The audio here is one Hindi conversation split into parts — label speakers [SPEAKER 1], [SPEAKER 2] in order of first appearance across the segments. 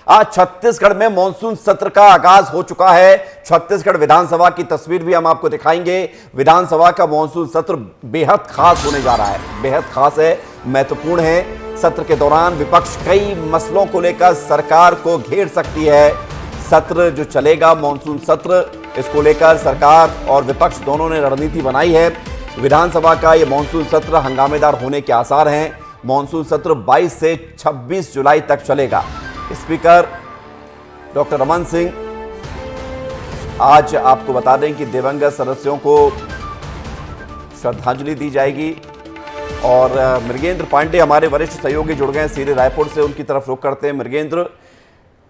[SPEAKER 1] आज छत्तीसगढ़ में मानसून सत्र का आगाज हो चुका है। छत्तीसगढ़ विधानसभा की तस्वीर भी हम आपको दिखाएंगे। विधानसभा का मानसून सत्र बेहद खास होने जा रहा है, बेहद खास है, महत्वपूर्ण है। सत्र के दौरान विपक्ष कई मसलों को लेकर सरकार को घेर सकती है। सत्र जो चलेगा मानसून सत्र, इसको लेकर सरकार और विपक्ष दोनों ने रणनीति बनाई है। विधानसभा का यह मानसून सत्र हंगामेदार होने के आसार हैं। मानसून सत्र 22 से 26 जुलाई तक चलेगा। स्पीकर डॉक्टर रमन सिंह, आज आपको बता दें कि दिवंगत सदस्यों को श्रद्धांजलि दी जाएगी और मृगेंद्र पांडे हमारे वरिष्ठ सहयोगी जुड़ गए हैं सीधे रायपुर से, उनकी तरफ रुख करते हैं। मृगेंद्र,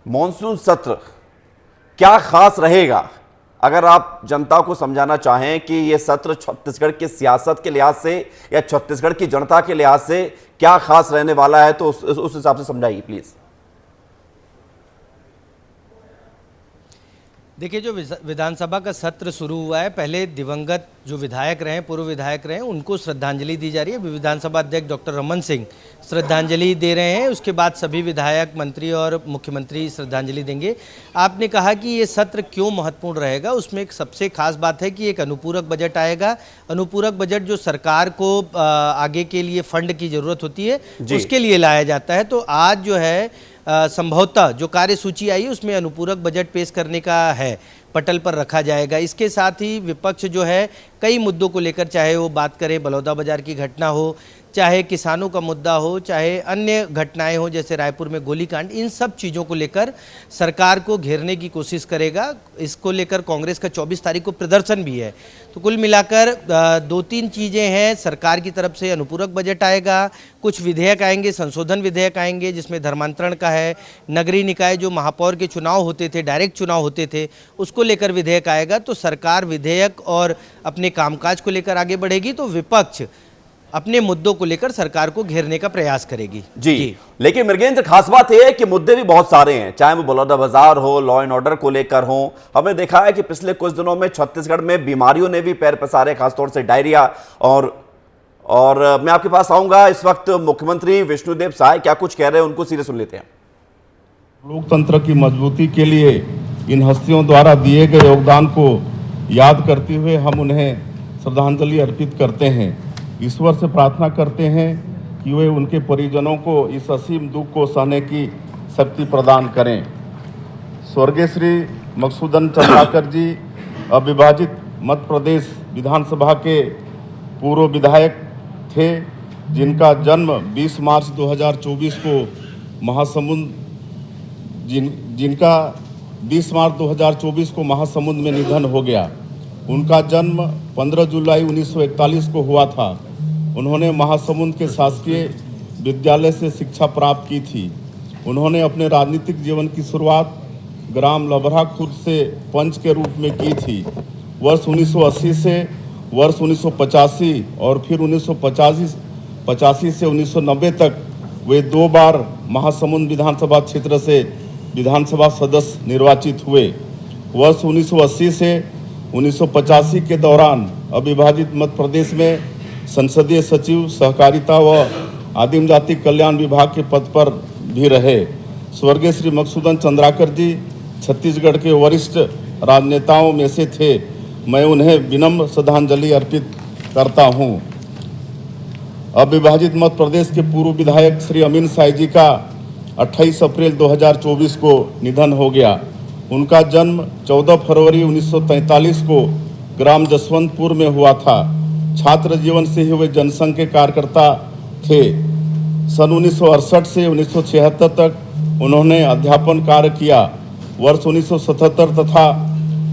[SPEAKER 1] मानसून सत्र क्या खास रहेगा? अगर आप जनता को समझाना चाहें कि यह सत्र छत्तीसगढ़ की सियासत के लिहाज से या छत्तीसगढ़ की जनता के लिहाज से क्या खास रहने वाला है, तो उस हिसाब से समझाइए प्लीज।
[SPEAKER 2] देखिए, जो विधानसभा का सत्र शुरू हुआ है, पहले दिवंगत जो विधायक रहे, पूर्व विधायक रहे, उनको श्रद्धांजलि दी जा रही है। विधानसभा अध्यक्ष डॉक्टर रमन सिंह श्रद्धांजलि दे रहे हैं, उसके बाद सभी विधायक, मंत्री और मुख्यमंत्री श्रद्धांजलि देंगे। आपने कहा कि ये सत्र क्यों महत्वपूर्ण रहेगा, उसमें एक सबसे खास बात है कि एक अनुपूरक बजट आएगा। अनुपूरक बजट जो सरकार को आगे के लिए फंड की जरूरत होती है, उसके लिए लाया जाता है। तो आज जो है संभवतः जो कार्यसूची आई है उसमें अनुपूरक बजट पेश करने का है, पटल पर रखा जाएगा। इसके साथ ही विपक्ष जो है कई मुद्दों को लेकर, चाहे वो बात करें बलौदाबाजार की घटना हो, चाहे किसानों का मुद्दा हो, चाहे अन्य घटनाएं हो जैसे रायपुर में गोलीकांड, इन सब चीज़ों को लेकर सरकार को घेरने की कोशिश करेगा। इसको लेकर कांग्रेस का 24 तारीख को प्रदर्शन भी है। तो कुल मिलाकर 2-3 चीज़ें हैं। सरकार की तरफ से अनुपूरक बजट आएगा, कुछ विधेयक आएंगे, संशोधन विधेयक आएंगे जिसमें धर्मांतरण का है, नगरीय निकाय जो महापौर के चुनाव होते थे, डायरेक्ट चुनाव होते थे, उसको लेकर विधेयक आएगा। तो सरकार विधेयक और अपने कामकाज को लेकर आगे बढ़ेगी, तो विपक्ष अपने मुद्दों को लेकर सरकार को घेरने का प्रयास करेगी। जी।
[SPEAKER 1] लेकिन मृगेंद्र, खास बात यह है कि मुद्दे भी बहुत सारे हैं, चाहे वो बलौदाबाजार हो, लॉ एंड ऑर्डर को लेकर हो। हमने देखा है कि पिछले कुछ दिनों में छत्तीसगढ़ में बीमारियों ने भी पैर पसारे, खासतौर से डायरिया। और मैं आपके पास आऊंगा। इस वक्त मुख्यमंत्री विष्णुदेव साय क्या कुछ कह रहे हैं, उनको सीधे सुन लेते हैं।
[SPEAKER 3] लोकतंत्र की मजबूती के लिए इन हस्तियों द्वारा दिए गए योगदान को याद करते हुए हम उन्हें श्रद्धांजलि अर्पित करते हैं। ईश्वर से प्रार्थना करते हैं कि वे उनके परिजनों को इस असीम दुख को सहने की शक्ति प्रदान करें। स्वर्गीय श्री मकसूदन चंद्राकर जी अविभाजित मध्य प्रदेश विधानसभा के पूर्व विधायक थे, जिनका जन्म 20 मार्च 2024 को महासमुंद में निधन हो गया। उनका जन्म 15 जुलाई 1941 को हुआ था। उन्होंने महासमुंद के शासकीय विद्यालय से शिक्षा प्राप्त की थी। उन्होंने अपने राजनीतिक जीवन की शुरुआत ग्राम लबरा खुर्द से पंच के रूप में की थी। वर्ष 1980 से वर्ष 1985 और फिर 1985 से 1990 तक वे 2 बार महासमुंद विधानसभा क्षेत्र से विधानसभा सदस्य निर्वाचित हुए। वर्ष 1980 से 1985 के दौरान अविभाजित मध्य प्रदेश में संसदीय सचिव, सहकारिता व आदिम जाति कल्याण विभाग के पद पर भी रहे। स्वर्गीय श्री मकसूदन चंद्राकर जी छत्तीसगढ़ के वरिष्ठ राजनेताओं में से थे। मैं उन्हें विनम्र श्रद्धांजलि अर्पित करता हूं। अविभाजित मध्य प्रदेश के पूर्व विधायक श्री अमीन साय जी का 28 अप्रैल 2024 को निधन हो गया। उनका जन्म 14 फरवरी 1943 को ग्राम जसवंतपुर में हुआ था। छात्र जीवन से ही वे जनसंघ के कार्यकर्ता थे। सन 1968 से 1976 तक उन्होंने अध्यापन कार्य किया। वर्ष 1977 तथा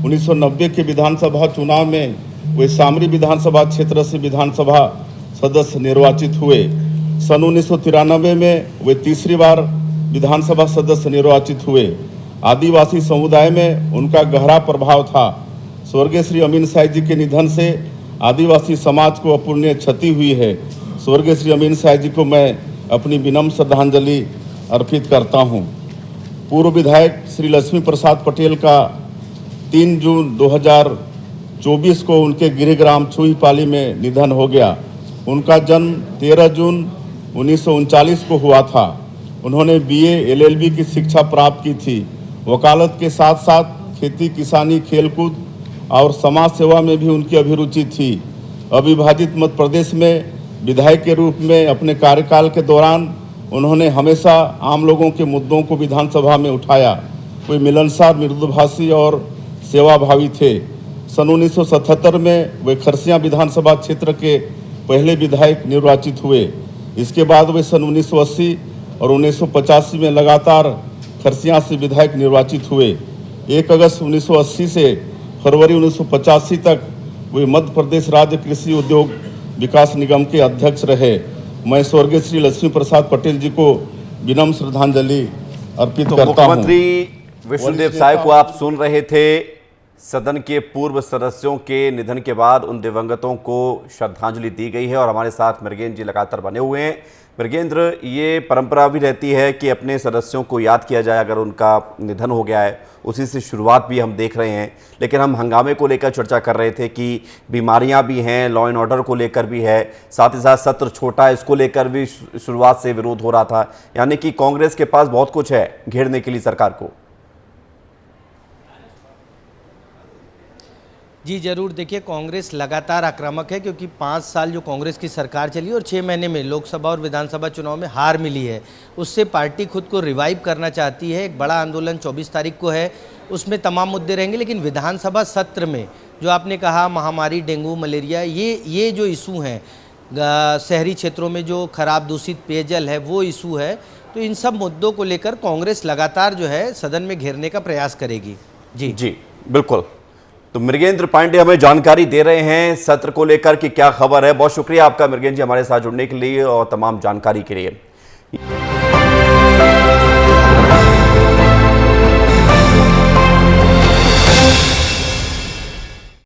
[SPEAKER 3] 1990 के विधानसभा चुनाव में वे शामरी विधानसभा क्षेत्र से विधानसभा सदस्य निर्वाचित हुए। सन 1993 में वे तीसरी बार विधानसभा सदस्य निर्वाचित हुए। आदिवासी समुदाय में उनका गहरा प्रभाव था। स्वर्गीय श्री अमीन साय जी के निधन से आदिवासी समाज को अपूरणीय क्षति हुई है। स्वर्गीय श्री अमीन साय जी को मैं अपनी विनम्र श्रद्धांजलि अर्पित करता हूं। पूर्व विधायक श्री लक्ष्मी प्रसाद पटेल का 3 जून 2024 को उनके गृहग्राम छुईपाली में निधन हो गया। उनका जन्म 13 जून 1939 को हुआ था। उन्होंने BA LLB की शिक्षा प्राप्त की थी। वकालत के साथ साथ खेती किसानी खेलकूद और समाज सेवा में भी उनकी अभिरुचि थी। अविभाजित मध्य प्रदेश में विधायक के रूप में अपने कार्यकाल के दौरान उन्होंने हमेशा आम लोगों के मुद्दों को विधानसभा में उठाया। वे मिलनसार, मृदुभाषी और सेवाभावी थे। सन 1977 में वे खरसिया विधानसभा क्षेत्र के पहले विधायक निर्वाचित हुए। इसके बाद वे सन 1980 और 1985 में लगातार खरसिया से विधायक निर्वाचित हुए। 1 अगस्त 1980 से फरवरी 1985 तक वे मध्य प्रदेश राज्य कृषि उद्योग विकास निगम के अध्यक्ष रहे। मैं स्वर्गीय श्री लक्ष्मी प्रसाद पटेल जी को विनम्र श्रद्धांजलि अर्पित करता हूं।
[SPEAKER 1] मुख्यमंत्री विष्णुदेव साय को आप सुन रहे थे। सदन के पूर्व सदस्यों के निधन के बाद उन दिवंगतों को श्रद्धांजलि दी गई है और हमारे साथ मृगेंद्र जी लगातार बने हुए हैं। मृगेंद्र, ये परंपरा भी रहती है कि अपने सदस्यों को याद किया जाए अगर उनका निधन हो गया है, उसी से शुरुआत भी हम देख रहे हैं। लेकिन हम हंगामे को लेकर चर्चा कर रहे थे कि बीमारियां भी हैं, लॉ एंड ऑर्डर को लेकर भी है, साथ ही साथ सत्र छोटा है, इसको लेकर भी शुरुआत से विरोध हो रहा था। यानी कि कांग्रेस के पास बहुत कुछ है घेरने के लिए सरकार को।
[SPEAKER 2] जी जरूर, देखिए कांग्रेस लगातार आक्रामक है क्योंकि 5 साल जो कांग्रेस की सरकार चली और 6 महीने में लोकसभा और विधानसभा चुनाव में हार मिली है, उससे पार्टी खुद को रिवाइव करना चाहती है। एक बड़ा आंदोलन 24 तारीख को है, उसमें तमाम मुद्दे रहेंगे। लेकिन विधानसभा सत्र में जो आपने कहा महामारी, डेंगू, मलेरिया, ये जो इशू हैं, शहरी क्षेत्रों में जो खराब दूषित पेयजल है वो इशू है, तो इन सब मुद्दों को लेकर कांग्रेस लगातार जो है सदन में घेरने का प्रयास करेगी। जी
[SPEAKER 1] बिल्कुल। तो मृगेंद्र पांडे हमें जानकारी दे रहे हैं सत्र को लेकर कि क्या खबर है। बहुत शुक्रिया आपका मृगेंद्र जी हमारे साथ जुड़ने के लिए और तमाम जानकारी के लिए।